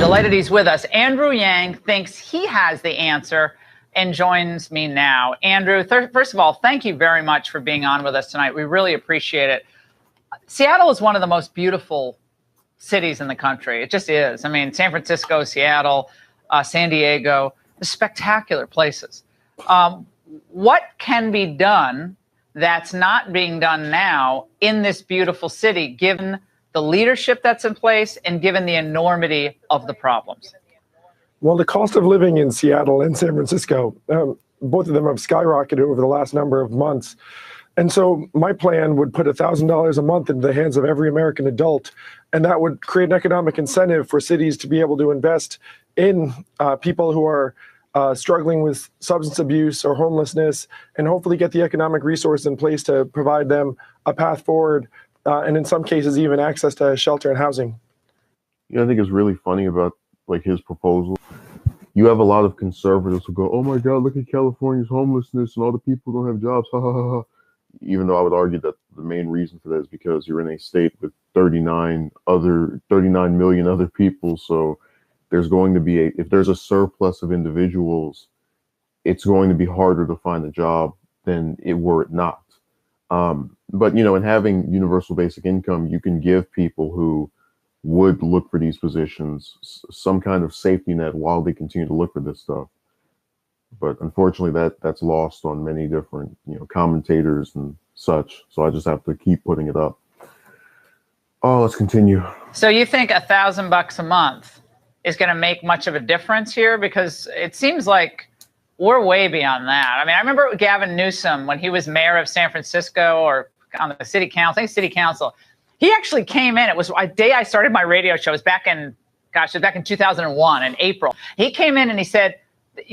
Delighted he's with us. Andrew Yang thinks he has the answer and joins me now. Andrew, first of all, thank you very much for being on with us tonight. We really appreciate it. Seattle is one of the most beautiful cities in the country. It just is. I mean, San Francisco, Seattle, San Diego, spectacular places. What can be done that's not being done now in this beautiful city, given the leadership that's in place and given the enormity of the problems? Well, the cost of living in Seattle and San Francisco, both of them have skyrocketed over the last number of months. And so my plan would put $1,000 a month into the hands of every American adult, and that would create an economic incentive for cities to be able to invest in people who are struggling with substance abuse or homelessness, and hopefully get the economic resources in place to provide them a path forward, and in some cases even access to shelter and housing. I think it's really funny about like his proposal. You have a lot of conservatives who go, "Oh my God, look at California's homelessness and all the people don't have jobs." Ha ha ha ha. Even though I would argue that the main reason for that is because you're in a state with 39 million other people. So there's going to be if there's a surplus of individuals, it's going to be harder to find a job than it were it not. But, in having universal basic income, you can give people who would look for these positions some kind of safety net while they continue to look for this stuff. But unfortunately, that's lost on many different, commentators and such. So I just have to keep putting it up. Oh, let's continue. So you think $1,000 a month is going to make much of a difference here? Because it seems like we're way beyond that. I mean, I remember Gavin Newsom when he was mayor of San Francisco or on the city council, I think city council, he actually came in. It was a day I started my radio show. It was back in 2001 in April. He came in and he said,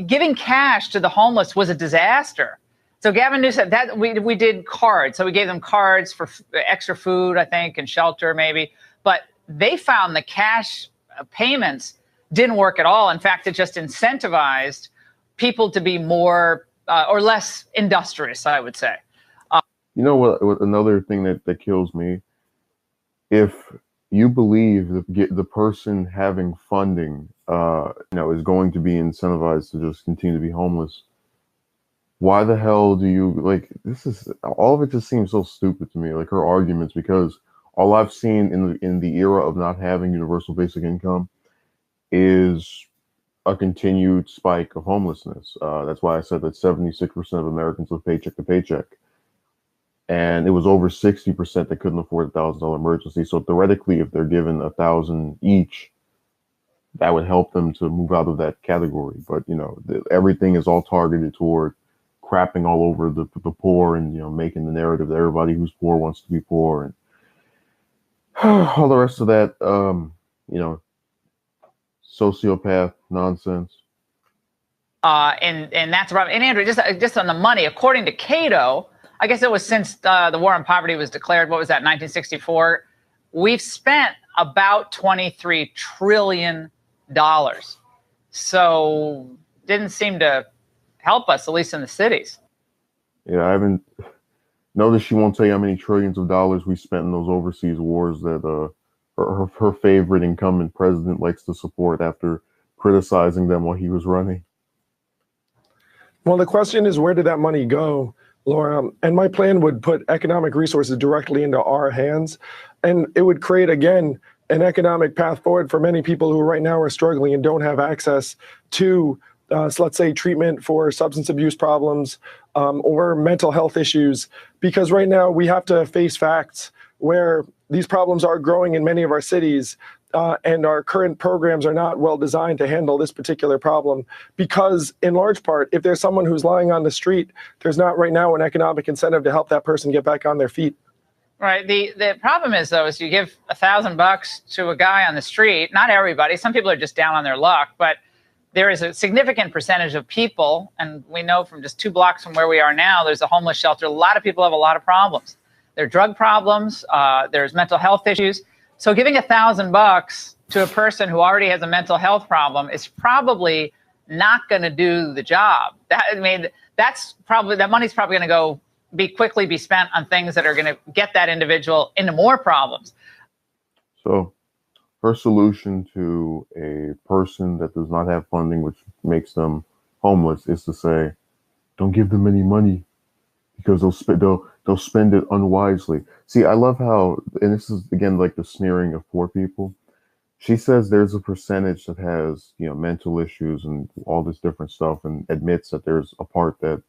giving cash to the homeless was a disaster. So Gavin Newsom, that we did cards. So we gave them cards for extra food, I think, and shelter maybe. But they found the cash payments didn't work at all. In fact, it just incentivized people to be more or less industrious, I would say. You know what? Another thing that kills me, if you believe that the person having funding, is going to be incentivized to just continue to be homeless, why the hell do you all of it just seems so stupid to me, like her arguments, because all I've seen in the era of not having universal basic income is a continued spike of homelessness. That's why I said that 76% of Americans live paycheck to paycheck. And it was over 60% that couldn't afford $1,000 emergency. So theoretically, if they're given $1,000 each, that would help them to move out of that category. But, everything is all targeted toward crapping all over the poor and, making the narrative that everybody who's poor wants to be poor. And all the rest of that, sociopath nonsense. And that's right. And Andrew, just on the money, according to Cato, I guess it was since the war on poverty was declared, what was that, 1964? We've spent about $23 trillion. So didn't seem to help us, at least in the cities. Yeah, I haven't noticed. She won't tell you how many trillions of dollars we spent in those overseas wars that her favorite incumbent president likes to support after criticizing them while he was running. Well, the question is, where did that money go, Laura? And my plan would put economic resources directly into our hands, and it would create, again, an economic path forward for many people who right now are struggling and don't have access to, so let's say, treatment for substance abuse problems or mental health issues. Because right now we have to face facts where these problems are growing in many of our cities, and our current programs are not well designed to handle this particular problem. Because in large part, if there's someone who's lying on the street, there's not right now an economic incentive to help that person get back on their feet. Right. The problem is, though, is you give $1,000 to a guy on the street. Not everybody. Some people are just down on their luck. But there is a significant percentage of people, and we know from just 2 blocks from where we are now, there's a homeless shelter. A lot of people have a lot of problems. There are drug problems. There's mental health issues. So giving $1,000 to a person who already has a mental health problem is probably not going to do the job. That money's probably going to quickly be spent on things that are going to get that individual into more problems. So her solution to a person that does not have funding, which makes them homeless, is to say, don't give them any money because they'll spend it unwisely. See, I love how, and this is again like the sneering of poor people. She says there's a percentage that has, mental issues and all this different stuff, and admits that there's a part that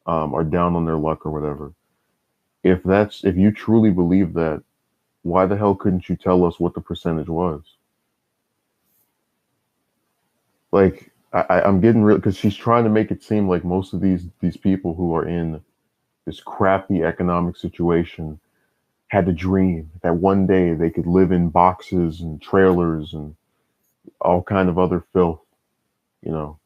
are down on their luck or whatever. If you truly believe that, why the hell couldn't you tell us what the percentage was? Like, I'm getting real because she's trying to make it seem like most of these people who are in this crappy economic situation had a dream that one day they could live in boxes and trailers and all kind of other filth, you know,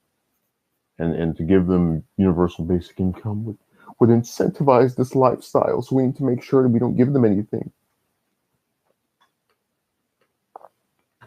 and to give them universal basic income would incentivize this lifestyle. So we need to make sure that we don't give them anything.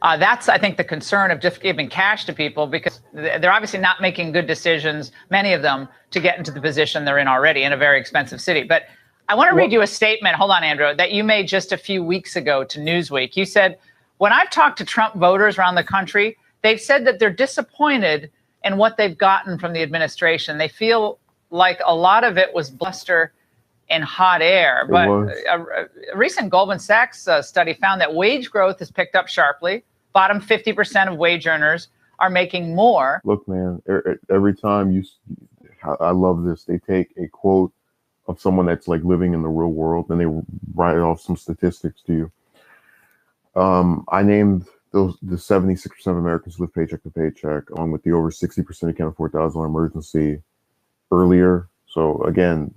That's, I think, the concern of just giving cash to people, because they're obviously not making good decisions, many of them, to get into the position they're in already in a very expensive city. But I want to read you a statement, hold on, Andrew, that you made just a few weeks ago to Newsweek. You said, when I've talked to Trump voters around the country, they've said that they're disappointed in what they've gotten from the administration. They feel like a lot of it was bluster and hot air. But a recent Goldman Sachs study found that wage growth has picked up sharply. Bottom 50% of wage earners are making more. Look, man, every time I love this. They take a quote of someone that's like living in the real world and they write off some statistics to you. I named the 76% of Americans who live paycheck to paycheck, along with the over 60% who can't afford $1,000 emergency earlier. So again,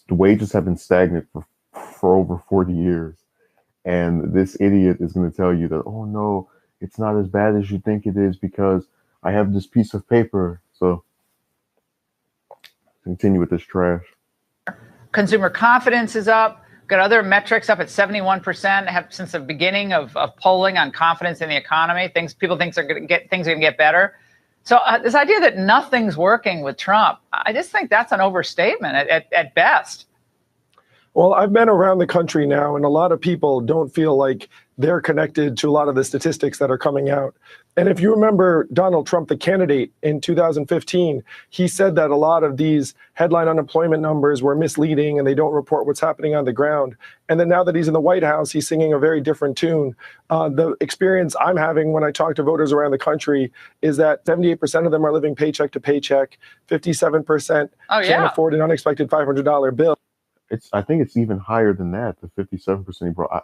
the wages have been stagnant for over 40 years. And this idiot is going to tell you that, oh no, it's not as bad as you think it is because I have this piece of paper. So continue with this trash. Consumer confidence is up. Got other metrics up at 71%. Have since the beginning of polling on confidence in the economy. People think things are going to get better. So this idea that nothing's working with Trump, I just think that's an overstatement at best. Well, I've been around the country now, and a lot of people don't feel like they're connected to a lot of the statistics that are coming out. And if you remember Donald Trump, the candidate in 2015, he said that a lot of these headline unemployment numbers were misleading and they don't report what's happening on the ground. And then now that he's in the White House, he's singing a very different tune. The experience I'm having when I talk to voters around the country is that 78% of them are living paycheck to paycheck, 57% can't afford an unexpected $500 bill. I think it's even higher than that. The 57% he brought.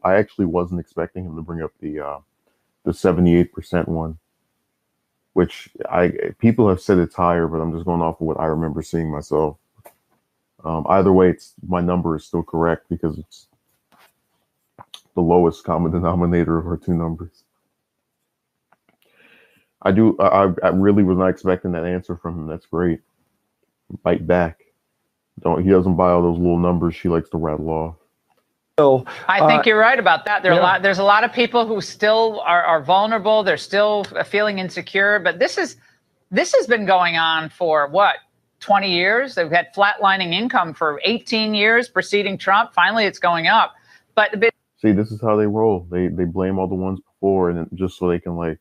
I actually wasn't expecting him to bring up the 78% one, which people have said it's higher, but I'm just going off of what I remember seeing myself. Either way, my number is still correct because it's the lowest common denominator of our two numbers. I really was not expecting that answer from him. That's great. Bite back. He doesn't buy all those little numbers she likes to rattle off. I think you're right about that. There's a lot of people who still are vulnerable. They're still feeling insecure. But this has been going on for 20 years. They've had flatlining income for 18 years preceding Trump. Finally, it's going up. But see, this is how they roll. They blame all the ones before, and just so they can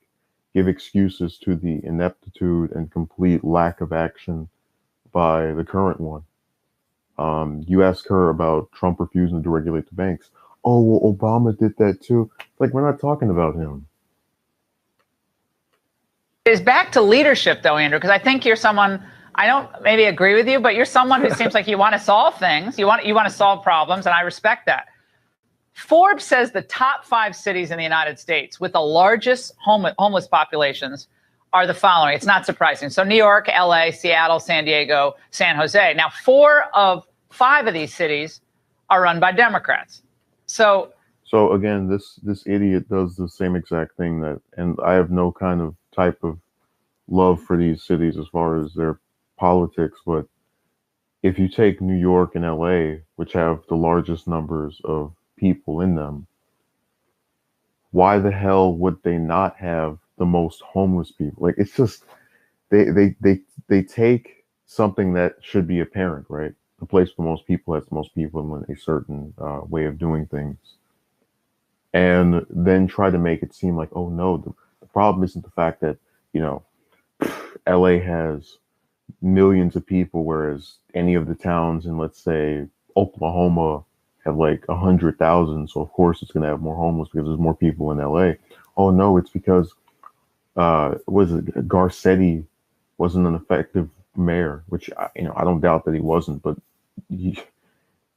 give excuses to the ineptitude and complete lack of action by the current one. You ask her about Trump refusing to deregulate the banks. Oh, well, Obama did that too. We're not talking about him. It's back to leadership, though, Andrew, because I think you're someone, I don't maybe agree with you, but you're someone who seems like you want to solve things. You want to solve problems, and I respect that. Forbes says the top 5 cities in the United States with the largest homeless populations are the following. It's not surprising. So New York, LA, Seattle, San Diego, San Jose. Now, 4 of 5 of these cities are run by Democrats. So again, this idiot does the same exact thing and I have no kind of type of love for these cities as far as their politics. But if you take New York and LA, which have the largest numbers of people in them, why the hell would they not have the most homeless people? It's just they take something that should be apparent, right? The place with the most people has the most people in a certain way of doing things, and then try to make it seem like, oh no, the problem isn't the fact that, you know, LA has millions of people, whereas any of the towns in, let's say, Oklahoma have like 100,000. So of course it's going to have more homeless because there's more people in LA. Oh no, it's because was it Garcetti wasn't an effective mayor, which I don't doubt that he wasn't, but he,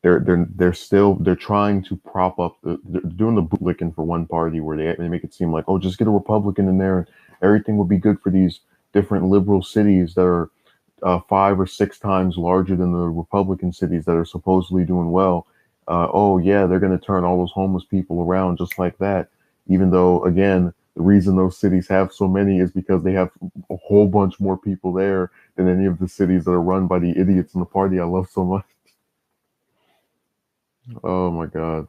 they're trying to prop up they're doing the bootlicking for one party where they make it seem like, oh, just get a Republican in there and everything will be good for these different liberal cities that are 5 or 6 times larger than the Republican cities that are supposedly doing well. Oh yeah, they're going to turn all those homeless people around just like that. Even though, again, the reason those cities have so many is because they have a whole bunch more people there than any of the cities that are run by the idiots in the party I love so much. Oh my God.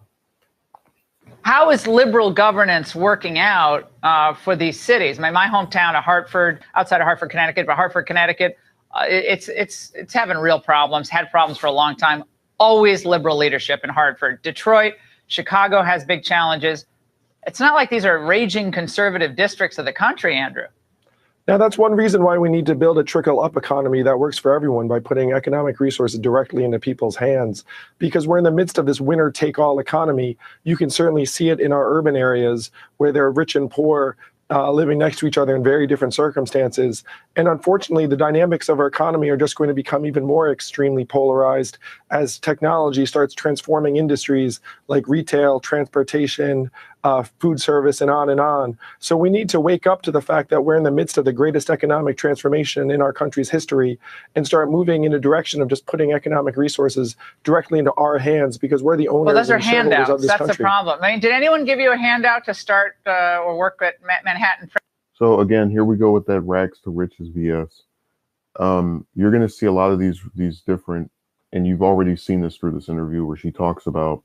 How is liberal governance working out for these cities? I mean, my hometown of Hartford, outside of Hartford, Connecticut, but Hartford, Connecticut, it's having real problems, had problems for a long time. Always liberal leadership in Hartford. Detroit, Chicago has big challenges. It's not like these are raging conservative districts of the country, Andrew. Now, that's one reason why we need to build a trickle-up economy that works for everyone by putting economic resources directly into people's hands. Because we're in the midst of this winner-take-all economy. You can certainly see it in our urban areas where there are rich and poor living next to each other in very different circumstances. And unfortunately, the dynamics of our economy are just going to become even more extremely polarized as technology starts transforming industries like retail, transportation, food service, and on and on. So we need to wake up to the fact that we're in the midst of the greatest economic transformation in our country's history and start moving in a direction of just putting economic resources directly into our hands, because we're the owners those are and shareholders handouts. of this That's country. the problem. I mean, did anyone give you a handout to start or work at Manhattan? So again, here we go with that rags to riches BS. You're going to see a lot of these different, and you've already seen this through this interview where she talks about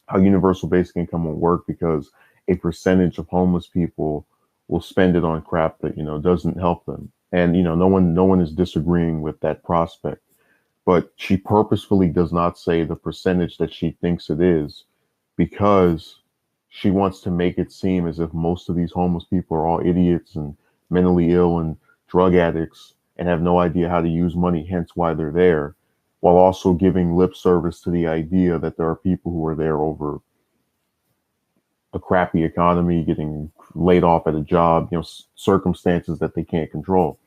how universal basic income won't work because a percentage of homeless people will spend it on crap that, doesn't help them. And, no one is disagreeing with that prospect, but she purposefully does not say the percentage that she thinks it is, because she wants to make it seem as if most of these homeless people are all idiots and mentally ill and drug addicts and have no idea how to use money, hence why they're there, while also giving lip service to the idea that there are people who are there over a crappy economy, getting laid off at a job, circumstances that they can't control.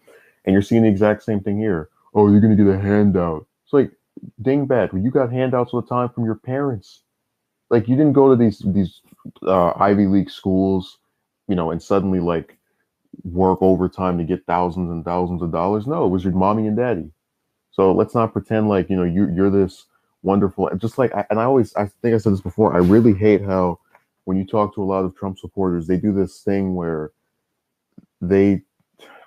And you're seeing the exact same thing here. Oh, you're going to get a handout. It's like, dingbat, well, you got handouts all the time from your parents. Like, you didn't go to these Ivy League schools, and suddenly like work overtime to get thousands and thousands of dollars. No, it was your mommy and daddy. So let's not pretend like, you're this wonderful, just like, I think I said this before, I really hate how when you talk to a lot of Trump supporters, they do this thing where they,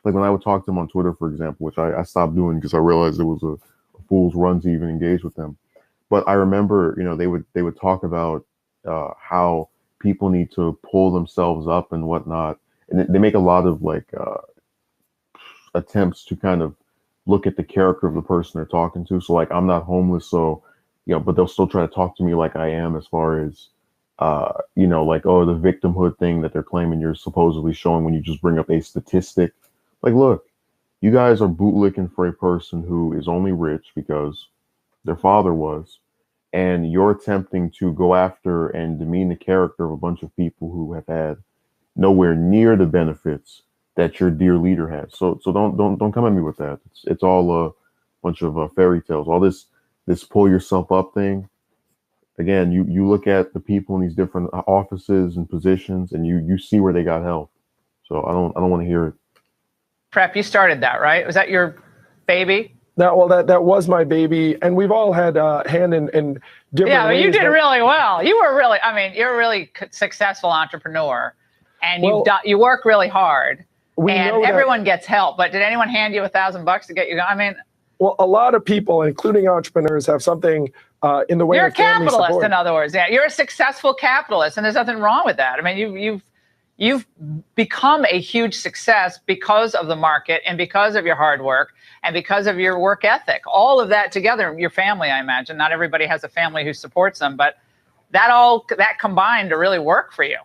like when I would talk to them on Twitter, for example, which I stopped doing because I realized it was a fool's run to even engage with them. But I remember, they would talk about how people need to pull themselves up and whatnot. And they make a lot of like attempts to kind of look at the character of the person they're talking to. So like, I'm not homeless, so, but they'll still try to talk to me like I am, as far as, like, oh, the victimhood thing that they're claiming you're supposedly showing when you just bring up a statistic. Like, look, you guys are bootlicking for a person who is only rich because their father was, and you're attempting to go after and demean the character of a bunch of people who have had nowhere near the benefits that your dear leader has. So don't come at me with that. It's all a bunch of fairy tales. All this pull yourself up thing. Again, you look at the people in these different offices and positions, and you see where they got help. So I don't want to hear it. Prep, you started that, right? Was that your baby? That was my baby, and we've all had hand in different Yeah, ways. you did really well. You're a really successful entrepreneur, and you work really hard, and everyone gets help. But did anyone hand you $1,000 to get you going? I mean, well, a lot of people, including entrepreneurs, have something in the way you're of a family capitalist, support. in other words. Yeah, you're a successful capitalist, and there's nothing wrong with that. I mean, you've become a huge success because of the market and because of your hard work and because of your work ethic. All of that together, your family, I imagine. Not everybody has a family who supports them, but that combined to really work for you.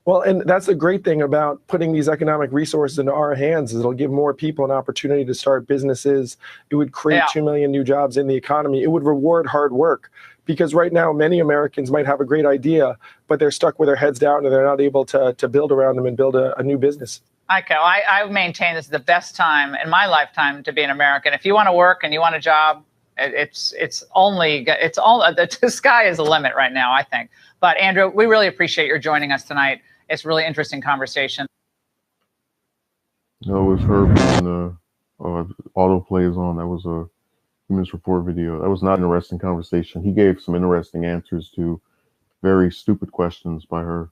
Well, and that's the great thing about putting these economic resources into our hands is it'll give more people an opportunity to start businesses. It would create 2 million new jobs in the economy. It would reward hard work, because right now many Americans might have a great idea, but they're stuck with their heads down and they're not able to build around them and build a new business. Okay, I maintain this is the best time in my lifetime to be an American. If you want to work and you want a job, the sky is the limit right now, I think. But Andrew, we really appreciate your joining us tonight. It's a really interesting conversation. No, it was her when the autoplay is on. That was a Humanist Report video. That was not an interesting conversation. He gave some interesting answers to very stupid questions by her.